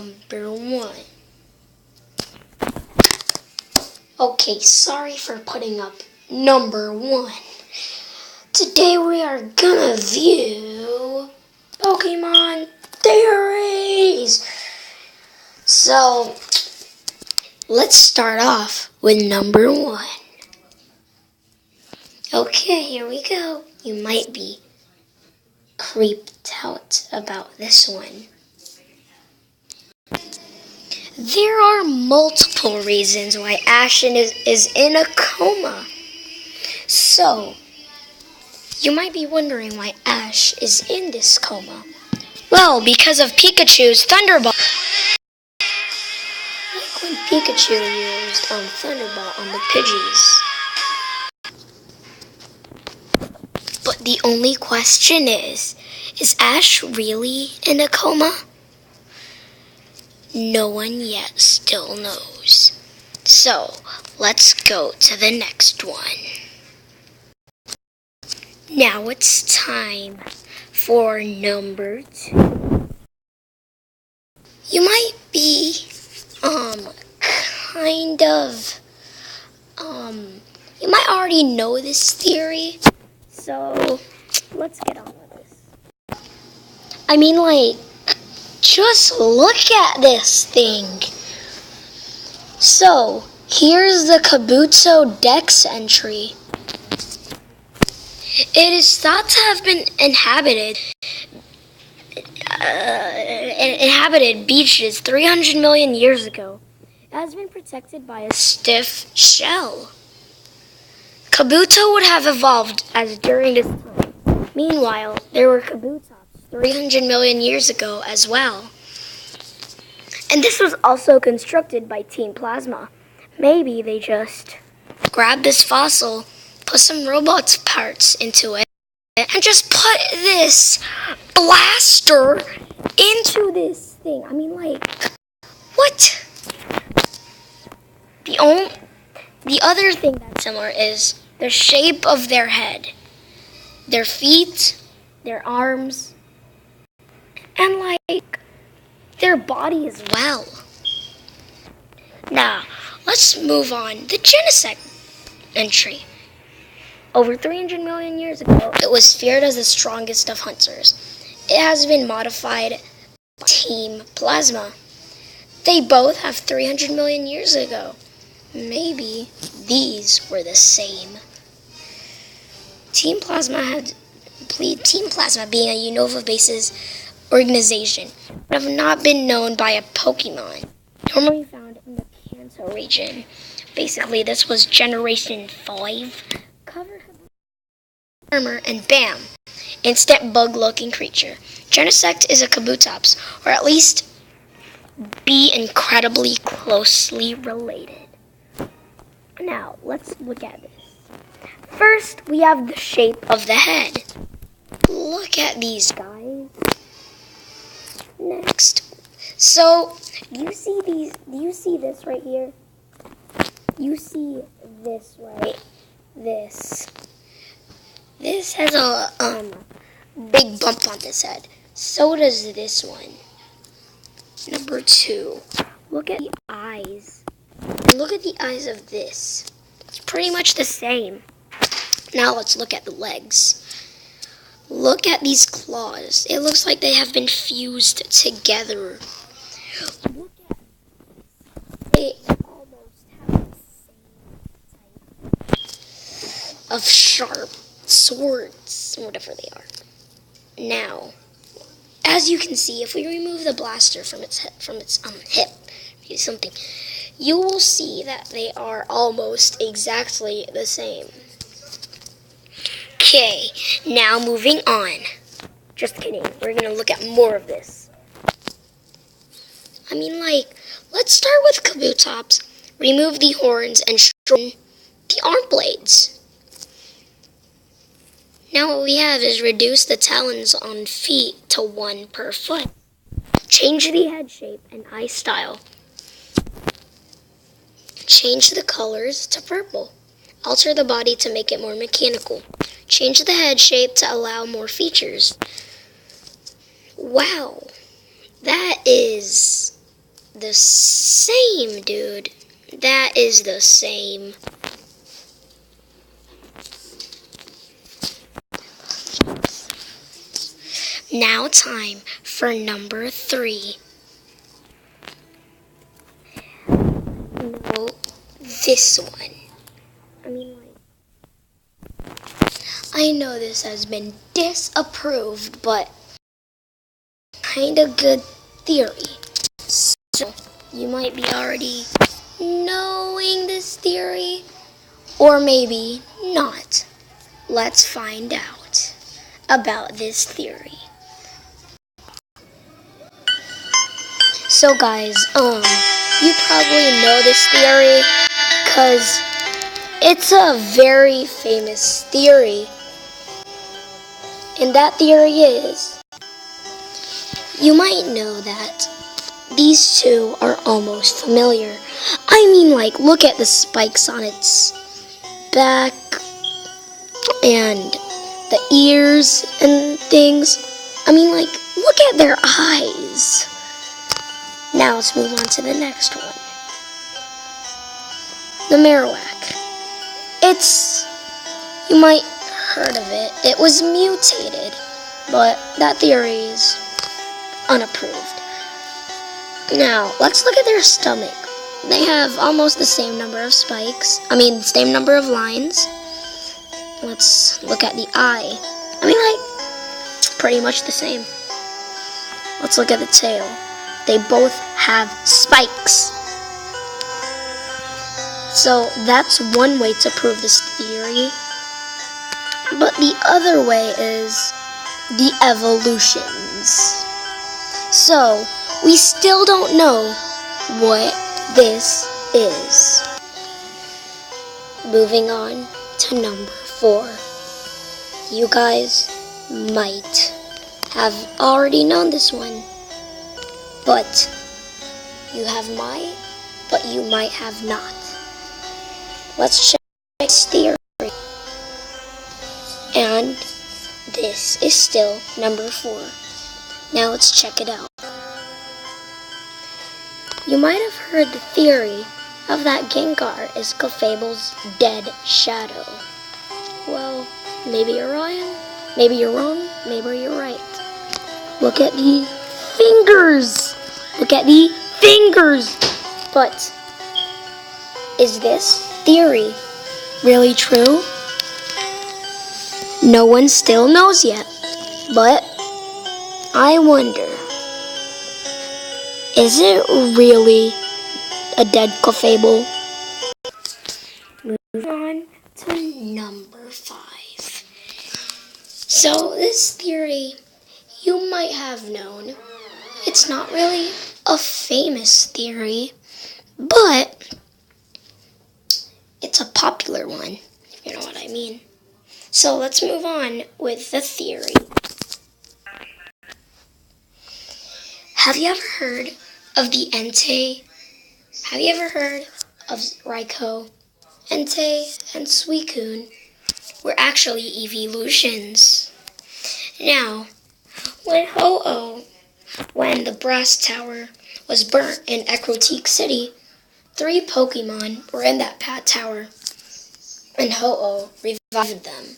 Number 1. Okay, sorry for putting up number 1. Today we are gonna view Pokemonm Theories. So, let's start off with number 1. Okay, here we go. You might be creeped out about this one. There are multiple reasons why Ashton is in a coma. So, you might be wondering why Ash is in this coma. Well, because of Pikachu's Thunderbolt. Like when Pikachu used Thunderbolt on the Pidgeys. But the only question is Ash really in a coma? No one yet still knows. So, let's go to the next one. Now it's time for number 2. You might be, you might already know this theory. So, let's get on with this. I mean, just look at this thing. So, here's the Kabuto Dex entry. It is thought to have been inhabited beaches 300 million years ago. It has been protected by a stiff shell. Kabuto would have evolved as during this time. Meanwhile, there were Kabutops 300 million years ago as well. And this was also constructed by Team Plasma. Maybe they just grabbed this fossil, put some robot parts into it, and just put this blaster into this thing. I mean, what? The other thing that's similar is the shape of their head, their feet, their arms, and their body as well. Now, let's move on. The Genesect entry. Over 300 million years ago, it was feared as the strongest of hunters. It has been modified by Team Plasma. They both have 300 million years ago. Maybe these were the same. Team Plasma being a Unova-based organization, but have not been known by a Pokemon, normally found in the Kanto region. Basically, this was Generation 5, covered with armor, and bam, instant bug-looking creature. Genesect is a Kabutops, or at least be incredibly closely related. Now, let's look at this. First, we have the shape of the head. Look at these guys. Next. So, do you see this right here? You see this, right? This has a big bump on this head. So does this one. Number 2. Look at the eyes. And look at the eyes of this. It's pretty much the same. Now let's look at the legs. Look at these claws. It looks like they have been fused together. Look at this. They almost have the same type of sharp swords, whatever they are. Now, as you can see, if we remove the blaster from its hip, you will see that they are almost exactly the same. Okay, now moving on. Just kidding. We're going to look at more of this. I mean, let's start with Kabutops. Remove the horns and straighten the arm blades. Now what we have is reduce the talons on feet to 1 per foot. Change the head shape and eye style. Change the colors to purple. Alter the body to make it more mechanical. Change the head shape to allow more features. Wow, that is the same, dude. That is the same. Now time for number 3. No, this one. I know this has been disapproved, but kind of good theory. So, you might be already knowing this theory, or maybe not. Let's find out about this theory. So guys, you probably know this theory because it's a very famous theory. And that theory is, you might know that these two are almost familiar. I mean, like, look at the spikes on its back and the ears and things. I mean, like, look at their eyes. Now let's move on to the next one. The Marowak. You might heard of it. It was mutated, but that theory is unapproved. Now, let's look at their stomach. They have almost the same number of spikes. The same number of lines. Let's look at the eye. Pretty much the same. Let's look at the tail. They both have spikes. So that's one way to prove this theory. But the other way is the evolutions. So we still don't know what this is. Moving on to number 4. You guys might have already known this one, but you might have not. Let's check this theory. And this is still number 4. Now let's check it out. You might have heard the theory of that Gengar is Clefable's dead shadow. Well, maybe you're Ryan, maybe you're wrong, maybe you're right. Look at the fingers! Look at the fingers! But is this theory really true? No one still knows yet, but I wonder, is it really a dead Clefable? Moving on to number 5. So this theory, you might have known. It's not really a famous theory, but it's a popular one, if you know what I mean. So let's move on with the theory. Have you ever heard of the Entei? Have you ever heard of Raikou? Entei and Suicune were actually evolutions. Now, when the brass tower was burnt in Ecruteak City, 3 Pokemon were in that tower, and Ho-Oh revived them,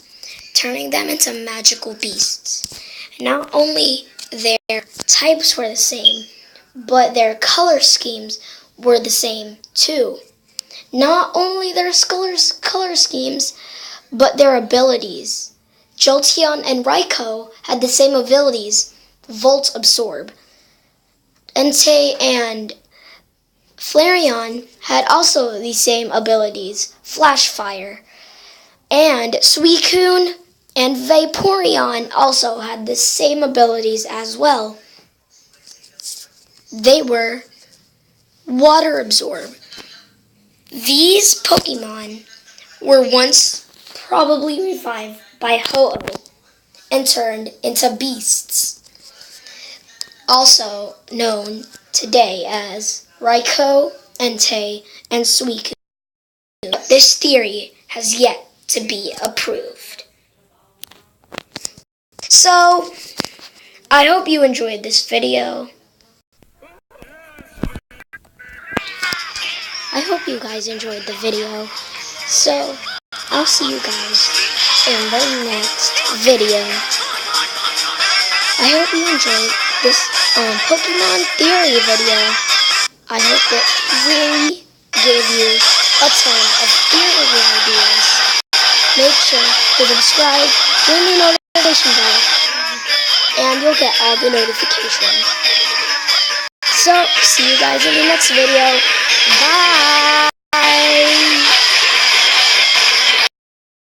turning them into magical beasts. Not only their types were the same, but their color schemes were the same too. Not only their color schemes, but their abilities. Jolteon and Raikou had the same abilities, Volt Absorb. Entei and Flareon had also the same abilities, Flash Fire. And Suicune and Vaporeon also had the same abilities as well. They were Water Absorb. These Pokemon were once probably revived by Ho-Oh and turned into beasts, also known today as Raikou, Entei, and Suicune. This theory has yet to be approved. So, I hope you enjoyed this video. I hope you guys enjoyed the video. So, I'll see you guys in the next video. I hope you enjoyed this Pokemon Theory video. I hope it really gave you a ton of theory ideas. Make sure to subscribe, ring the notification bell, and you'll get all the notifications. So, see you guys in the next video. Bye!